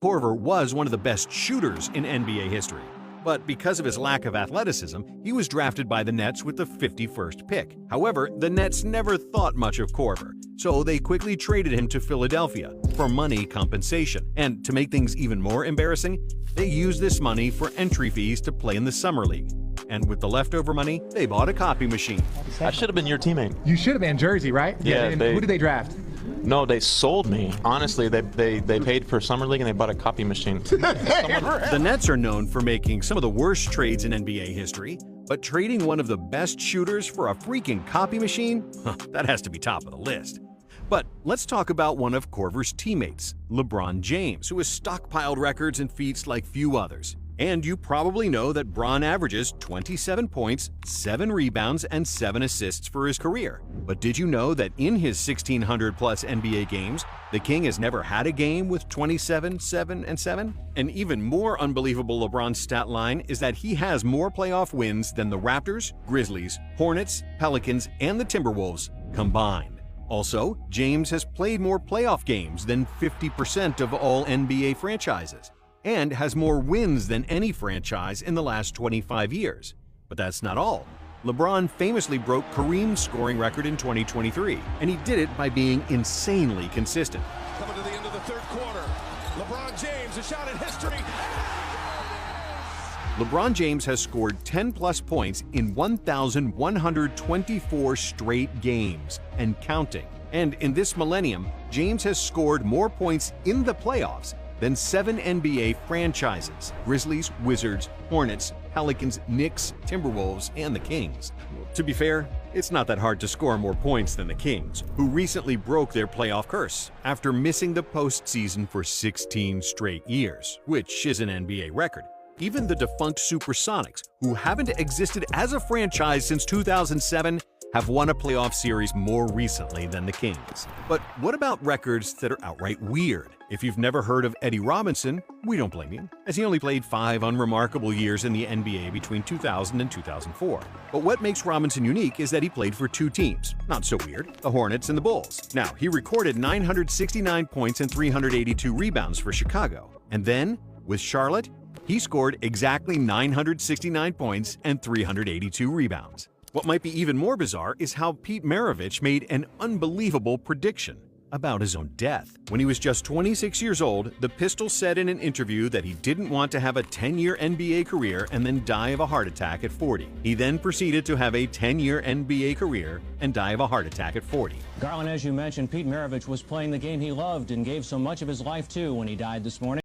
Korver was one of the best shooters in NBA history, but because of his lack of athleticism, he was drafted by the Nets with the 51st pick. However, the Nets never thought much of Korver, so they quickly traded him to Philadelphia for money compensation. And to make things even more embarrassing, they used this money for entry fees to play in the Summer League. And with the leftover money, they bought a copy machine. I should have been your teamate. You should have been Jersey, right? Yeah. Who did they draft? No, they sold me. Honestly, they paid for Summer League and they bought a copy machine. The Nets are known for making some of the worst trades in NBA history, but trading one of the best shooters for a freaking copy machine? That has to be top of the list. But let's talk about one of Korver's teammates, LeBron James, who has stockpiled records and feats like few others. And you probably know that Bron averages 27 points, 7 rebounds, and 7 assists for his career. But did you know that in his 1,600-plus NBA games, the King has never had a game with 27, 7, and 7? An even more unbelievable LeBron stat line is that he has more playoff wins than the Raptors, Grizzlies, Hornets, Pelicans, and the Timberwolves combined. Also, James has played more playoff games than 50% of all NBA franchises, and has more wins than any franchise in the last 25 years. But that's not all. LeBron famously broke Kareem's scoring record in 2023, and he did it by being insanely consistent. Coming to the end of the third quarter, LeBron James, a shot at history. LeBron James has scored 10-plus points in 1,124 straight games and counting. And in this millennium, James has scored more points in the playoffs than 7 NBA franchises: Grizzlies, Wizards, Hornets, Pelicans, Knicks, Timberwolves, and the Kings. To be fair, it's not that hard to score more points than the Kings, who recently broke their playoff curse after missing the postseason for 16 straight years, which is an NBA record. Even the defunct Supersonics, who haven't existed as a franchise since 2007, have won a playoff series more recently than the Kings. But what about records that are outright weird? If you've never heard of Eddie Robinson, we don't blame you, as he only played 5 unremarkable years in the NBA between 2000 and 2004. But what makes Robinson unique is that he played for 2 teams. Not so weird, the Hornets and the Bulls. Now, he recorded 969 points and 382 rebounds for Chicago. And then, with Charlotte, he scored exactly 969 points and 382 rebounds. What might be even more bizarre is how Pete Maravich made an unbelievable prediction about his own death. When he was just 26 years old, the Pistol said in an interview that he didn't want to have a 10-year NBA career and then die of a heart attack at 40. He then proceeded to have a 10-year NBA career and die of a heart attack at 40. Garland, as you mentioned, Pete Maravich was playing the game he loved and gave so much of his life to when he died this morning.